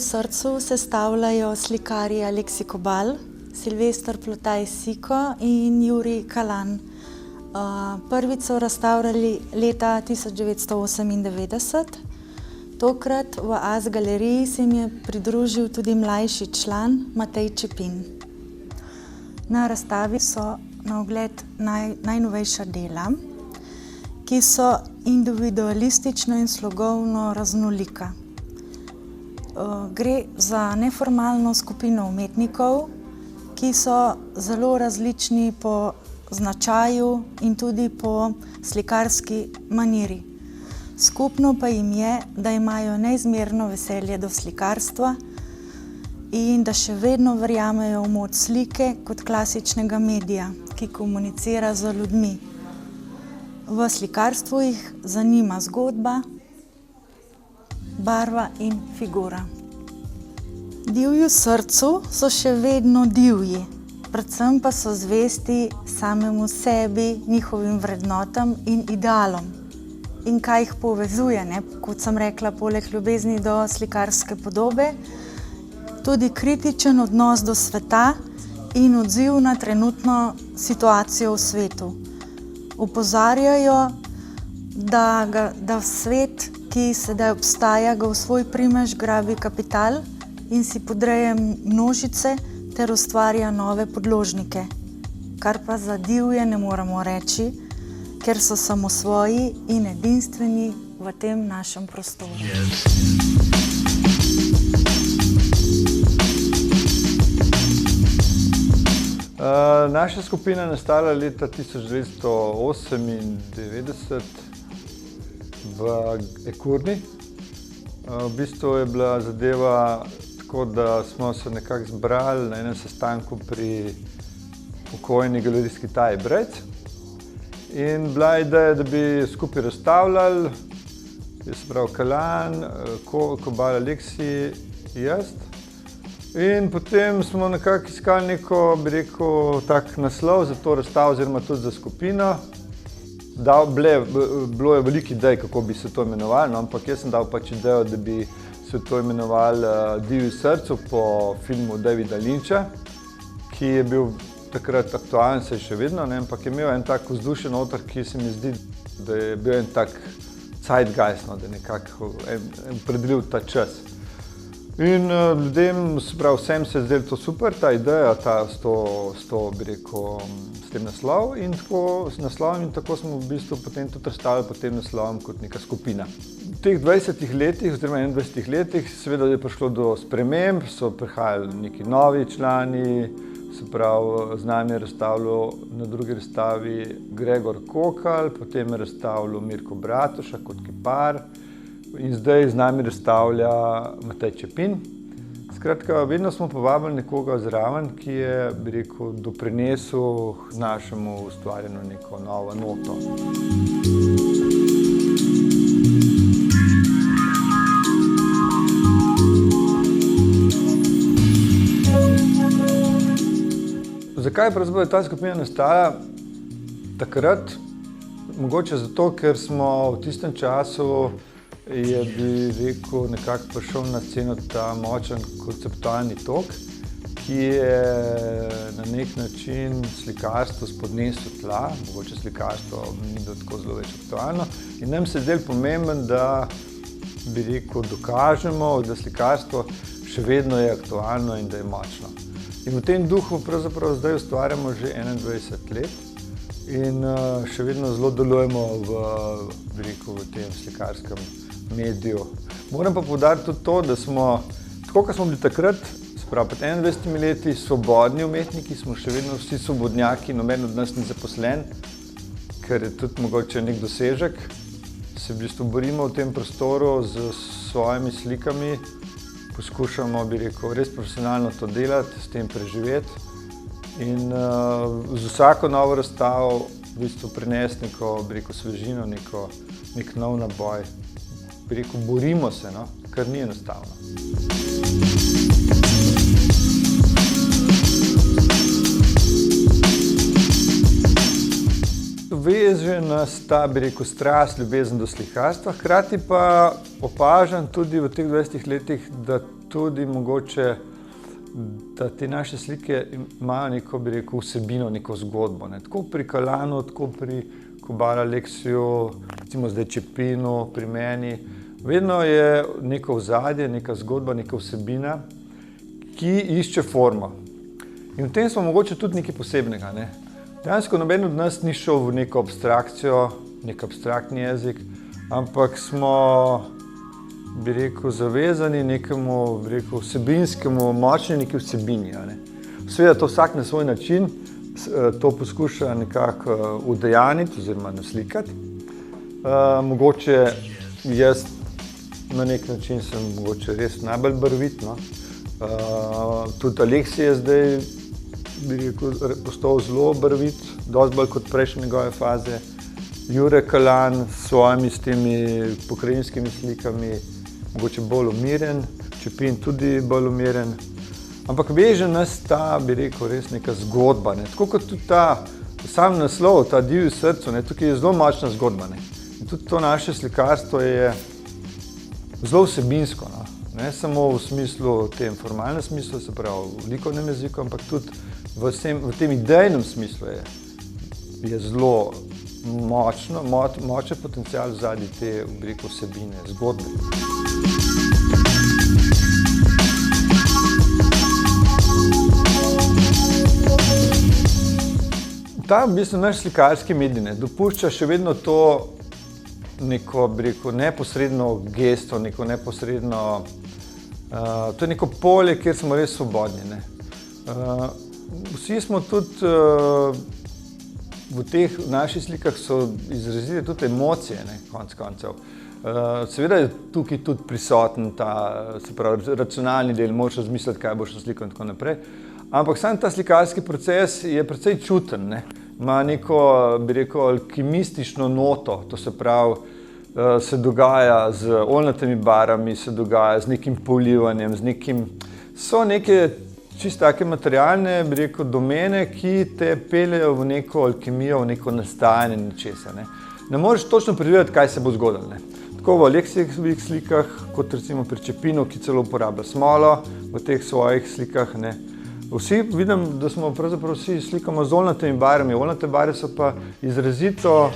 srcu sestavljajo slikarji Aleksij Kobal, Silvester Plotaj-Siko in Jurij Kalan. Prvič so razstavljali leta 1998. Tokrat v AS galeriji se jim je pridružil tudi mlajši član Matej Čepin. Na razstavi so na ogled najnovejša dela, ki so individualistično in slogovno raznolika. Gre za neformalno skupino umetnikov, ki so zelo različni po značaju in tudi po slikarski maniri. Skupno pa jim je, da imajo neizmerno veselje do slikarstva in da še vedno verjamejo v moč slike kot klasičnega medija, ki komunicira z ljudmi. V slikarstvu jih zanima zgodba, barva in figura. Divji v srcu so še vedno divji, predvsem pa so zvesti samemu sebi, njihovim vrednotam in idealom. In kaj jih povezuje, ne? Kot sem rekla, poleg ljubezni do slikarske podobe, tudi kritičen odnos do sveta in odziv na trenutno situacijo v svetu. Opozarjajo, da svet, ki sedaj obstaja, ga v svoj primež grabi kapital in si podreja množice ter ustvarja nove podložnike. Kar pa za divje ne moremo reči, ker so samosvoji in edinstveni v tem našem prostoru. Naša skupina je nastala leta 1998 v Ekurni. V bistvu je bila zadeva tako, da smo se nekako zbrali na enem sestanku pri pokojni galerijski Taji Brejc. In bila je ideja, da bi skupaj razstavljali, jaz se pravi Kalan, Kobal, Aleksij, jaz. In potem smo nekako iskali neko, bi rekel, tak naslov za to razstavo, oziroma tudi za skupino. Bilo je veliko idej, kako bi se to imenovali, no, ampak jaz sem dal pač idejo, da bi se to imenovali Divji v srcu po filmu Davida Lyncha, ki je bil takrat aktualen, se je še vedno, ne, ampak je imel en tak vzdušje noter, ki se mi zdi, da je bil en tak zeitgeist, no, da je nekako opredelil ta čas. In ljudem, se pravi, vsem se je zdelo to super, ta ideja, s tem naslovom in tako smo v bistvu potem tudi razstavili pod tem naslovom kot neka skupina. V teh 20 letih, oziroma 21 letih, seveda je prišlo do sprememb, so prihajali neki novi člani, se pravi, z nami je razstavljal na drugi razstavi Gregor Kokal, potem je razstavljal Mirko Bratuša kot kipar in zdaj z nami razstavlja Matej Čepin. Skratka, vedno smo povabili nekoga zraven, ki je, bi rekel, doprinesel našemu ustvarjanju neko novo noto. Zakaj pravzaprav je ta skupina nastala takrat? Mogoče zato, ker smo v tistem času je, bi rekel, nekako prišel na sceno ta močen konceptualni tok, ki je na nek način slikarstvo spodnesel tla, mogoče slikarstvo ni bilo tako zelo več aktualno. In nam se je zdelo pomembno, da, bi rekel, dokažemo, da slikarstvo še vedno je aktualno in da je močno. In v tem duhu pravzaprav zdaj ustvarjamo že 21 let in še vedno zelo delujemo v tem slikarskem mediju. Moram pa poudariti tudi to, da smo, tako kot smo bili takrat, se pravi pred 21 leti, svobodni umetniki, smo še vedno vsi svobodnjaki, noben od nas ni zaposlen, ker je tudi mogoče nek dosežek. Se v bistvu borimo v tem prostoru z svojimi slikami, poskušamo, bi rekel, res profesionalno to delati, s tem preživeti in z vsako novo razstavo v bistvu prinesti neko, bi rekel, svežino, nek nov naboj. Bi rekel, borimo se, no, kar ni enostavno. Veže nas ta, bi rekel, ljubezen do slikarstva, hkrati pa opažam tudi v teh 20 letih, da tudi mogoče, da te naše slike imajo neko, bi rekel, vsebino, neko zgodbo. Ne. Tako pri Kalanu, tako pri Kobal Aleksiju, recimo zdaj Čepinu, pri meni. Vedno je neko ozadje, neka zgodba, neka vsebina, ki išče formo. In v tem smo mogoče tudi nekaj posebnega. Ne. Dejansko noben od nas ni šel v neko abstrakcijo, nek abstraktni jezik, ampak smo, bi rekel, zavezani nekemu, bi rekel, vsebinskemu, močni neki vsebini. Ne. Seveda to vsak na svoj način to poskuša nekako udejaniti oziroma naslikati. Mogoče jaz na nek način sem mogoče res najbolj barvit, no. Tudi Aleksij je zdaj, bi rekel, postal zelo barvit, dosti bolj kot prejšnje njegove faze. Jure Kalan s svojimi s temi pokrajinskimi slikami, mogoče bolj umirjen, Čepin tudi bolj umirjen. Ampak veže nas ta, bi rekel, res neka zgodba. Ne. Tako kot tudi ta sam naslov, ta Divji srcu, ne, tukaj je zelo močna zgodba. Ne. In tudi to naše slikarstvo je zelo vsebinsko. No. Ne samo v smislu, v tem formalnem smislu, se pravi v likovnem jeziku, ampak tudi v tem idejnem smislu je zelo močen potencial zadnji te, bi rekel, vsebine, zgodbe. Ta, v bistvu, naš slikarski medij dopušča še vedno to neko, bi rekel, neposredno gesto, neko neposredno, to je neko polje, kjer smo res svobodni. Ne. Vsi smo tudi v teh naših slikah so izrazili tudi emocije, ne, konec koncev. Seveda je tukaj tudi prisoten ta, se pravi, racionalni del, moraš razmisliti, kaj boš naslikal in tako naprej. Ampak sam ta slikarski proces je precej čuten, ne. Ima neko, bi rekel, alkimistično noto, to se pravi, se dogaja z oljnatimi barvami, se dogaja z nekim polivanjem, z nekim, so neke čisto take materialne, bi rekel, domene, ki te peljejo v neko alkimijo, v neko nastajanje nečesa. Ne moreš točno predvideti, kaj se bo zgodilo. Ne. Tako v Aleksijevih slikah, kot recimo pri Čepinu, ki celo uporablja smolo v teh svojih slikah. Ne. Vsi vidim, da smo pravzaprav vsi slikamo z oljnatimi barvami. Oljnate barve so pa izrazito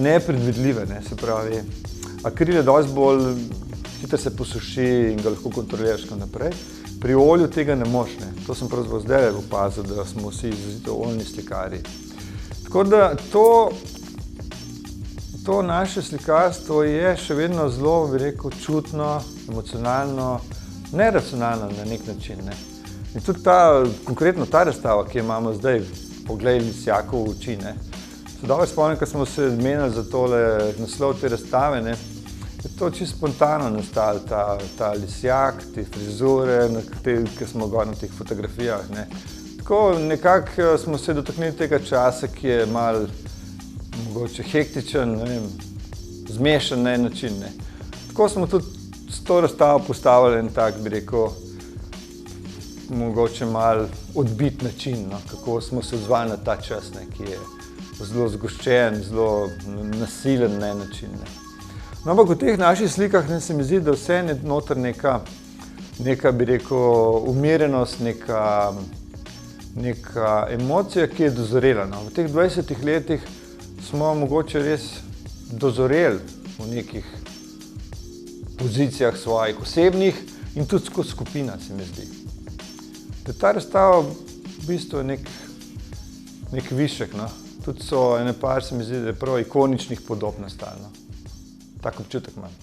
nepredvidljive. Ne. Se pravi, akril je dosti bolj hitro se posuši in ga lahko kontroliraš naprej. Pri olju tega ne moš. Ne. To sem pravzaprav zdaj opazil, da smo vsi izrazito oljni slikarji. Tako da to naše slikarstvo je še vedno zelo, bi rekel, čutno, emocionalno, neracionalno na nek način. Ne. In tudi konkretno ta razstava, ki jo imamo zdaj, Poglej lisjakov v oči, ne. Se dobro spomnim, ko smo se menili za tole naslov te razstave, ne, je to čisto spontano nastalo, ta lisjak, te frizure, ki smo gor na teh fotografijah. Ne. Tako nekako smo se dotaknili tega časa, ki je malo mogoče hektičen, ne vem, zmešan na en način. Ne. Tako smo tudi s to razstavo postavili en tak, bi rekel, mogoče malo odbit način, no, kako smo se odzvali na ta čas, ne, ki je zelo zgoščen, zelo nasilen na en način. Ne. No, ampak v teh naših slikah ne, se mi zdi, da vse je noter neka, bi rekel, umirjenost, neka emocija, ki je dozorela. No. V teh 20 letih smo mogoče res dozoreli v nekih pozicijah svojih osebnih in tudi kot skupina, se mi zdi. Da ta razstava v bistvu je nek višek, no. Tudi so ene par, se mi zdi, da je prav ikoničnih podob nastalo. Tak občutek imam.